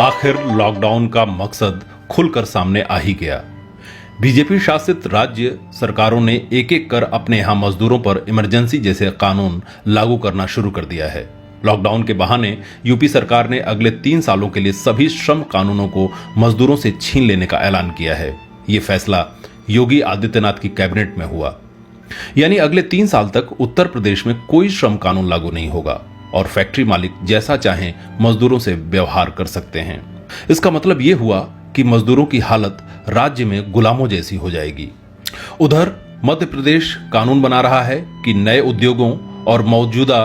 आखिर लॉकडाउन का मकसद खुलकर सामने आ ही गया। बीजेपी शासित राज्य सरकारों ने एक एक कर अपने यहां मजदूरों पर इमरजेंसी जैसे कानून लागू करना शुरू कर दिया है। लॉकडाउन के बहाने यूपी सरकार ने अगले 3 सालों के लिए सभी श्रम कानूनों को मजदूरों से छीन लेने का ऐलान किया है। ये फैसला योगी आदित्यनाथ की कैबिनेट में हुआ। यानी अगले 3 साल तक उत्तर प्रदेश में कोई श्रम कानून लागू नहीं होगा और फैक्ट्री मालिक जैसा चाहें मजदूरों से व्यवहार कर सकते हैं। इसका मतलब यह हुआ कि मजदूरों की हालत राज्य में गुलामों जैसी हो जाएगी। उधर मध्य प्रदेश कानून बना रहा है कि नए उद्योगों और मौजूदा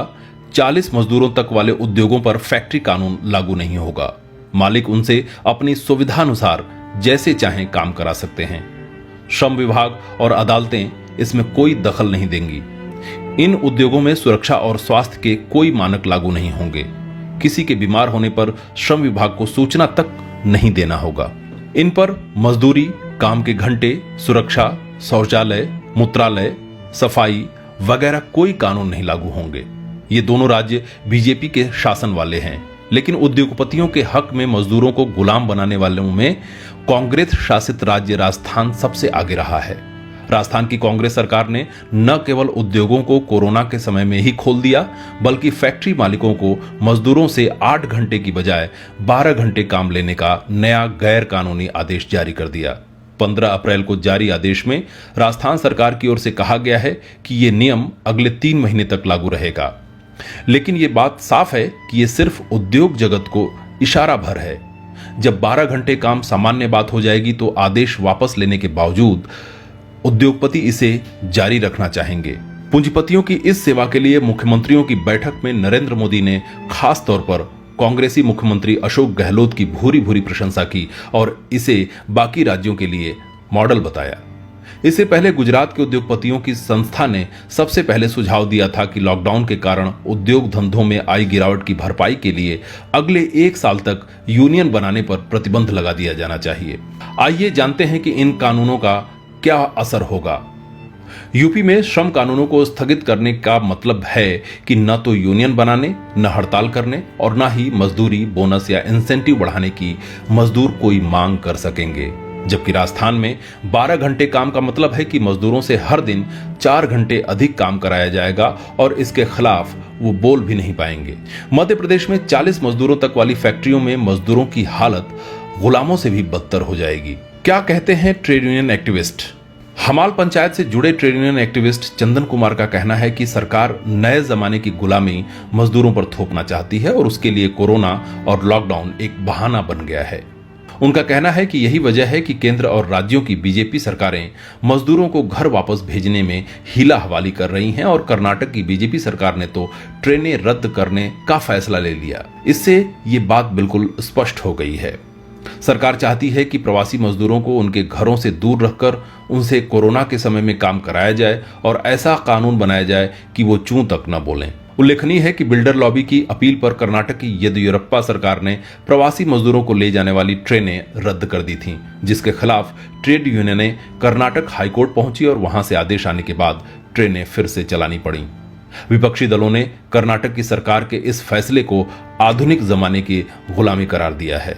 40 मजदूरों तक वाले उद्योगों पर फैक्ट्री कानून लागू नहीं होगा। मालिक उनसे अपनी सुविधानुसार जैसे चाहें काम करा सकते हैं। श्रम विभाग और अदालतें इसमें कोई दखल नहीं देंगी। इन उद्योगों में सुरक्षा और स्वास्थ्य के कोई मानक लागू नहीं होंगे। किसी के बीमार होने पर श्रम विभाग को सूचना तक नहीं देना होगा। इन पर मजदूरी, काम के घंटे, सुरक्षा, शौचालय, मूत्रालय, सफाई वगैरह कोई कानून नहीं लागू होंगे। ये दोनों राज्य बीजेपी के शासन वाले हैं, लेकिन उद्योगपतियों के हक में मजदूरों को गुलाम बनाने वालों में कांग्रेस शासित राज्य राजस्थान सबसे आगे रहा है। राजस्थान की कांग्रेस सरकार ने न केवल उद्योगों को कोरोना के समय में ही खोल दिया, बल्कि फैक्ट्री मालिकों को मजदूरों से 8 घंटे की बजाय 12 घंटे काम लेने का नया गैर कानूनी आदेश जारी कर दिया। 15 अप्रैल को जारी आदेश में राजस्थान सरकार की ओर से कहा गया है कि ये नियम अगले 3 महीने तक लागू रहेगा। लेकिन ये बात साफ है कि ये सिर्फ उद्योग जगत को इशारा भर है। जब 12 घंटे काम सामान्य बात हो जाएगी तो आदेश वापस लेने के बावजूद उद्योगपति इसे जारी रखना चाहेंगे। पूंजीपतियों की इस सेवा के लिए मुख्यमंत्रियों की बैठक में नरेंद्र मोदी ने खास तौर पर कांग्रेसी मुख्यमंत्री अशोक गहलोत की भूरी भूरी प्रशंसा की और इसे बाकी राज्यों के लिए मॉडल बताया। इससे पहले गुजरात के उद्योगपतियों की संस्था ने सबसे पहले सुझाव दिया था कि लॉकडाउन के कारण उद्योग धंधों में आई गिरावट की भरपाई के लिए अगले 1 साल तक यूनियन बनाने पर प्रतिबंध लगा दिया जाना चाहिए। आइए जानते हैं कि इन कानूनों का क्या असर होगा। यूपी में श्रम कानूनों को स्थगित करने का मतलब है कि न तो यूनियन बनाने, न हड़ताल करने और न ही मजदूरी, बोनस या इंसेंटिव बढ़ाने की मजदूर कोई मांग कर सकेंगे। जबकि राजस्थान में 12 घंटे काम का मतलब है कि मजदूरों से हर दिन 4 घंटे अधिक काम कराया जाएगा और इसके खिलाफ वो बोल भी नहीं पाएंगे। मध्य प्रदेश में 40 मजदूरों तक वाली फैक्ट्रियों में मजदूरों की हालत गुलामों से भी बदतर हो जाएगी। क्या कहते हैं ट्रेड यूनियन एक्टिविस्ट? हमाल पंचायत से जुड़े trade union activist Chandan Kumar का कहना है कि सरकार नए जमाने की गुलामी मजदूरों पर थोपना चाहती है और उसके लिए कोरोना और लॉकडाउन एक बहाना बन गया है। उनका कहना है कि यही वजह है कि केंद्र और राज्यों की बीजेपी सरकारें मजदूरों को घर वापस भेजने में हीला हवाली कर रही हैं और कर्नाटक की बीजेपी सरकार ने तो ट्रेनें रद्द करने का फैसला ले लिया। इससे ये बात बिल्कुल स्पष्ट हो गई है। सरकार चाहती है कि प्रवासी मजदूरों को उनके घरों से दूर रखकर उनसे कोरोना के समय में काम कराया जाए और ऐसा कानून बनाया जाए कि वो चूं तक न बोलें। उल्लेखनीय है कि बिल्डर लॉबी की अपील पर कर्नाटक की येदियुरप्पा सरकार ने प्रवासी मजदूरों को ले जाने वाली ट्रेनें रद्द कर दी थीं, जिसके खिलाफ ट्रेड यूनियनें कर्नाटक हाईकोर्ट पहुंची और वहां से आदेश आने के बाद ट्रेनें फिर से चलानी पड़ी। विपक्षी दलों ने कर्नाटक की सरकार के इस फैसले को आधुनिक जमाने की गुलामी करार दिया है।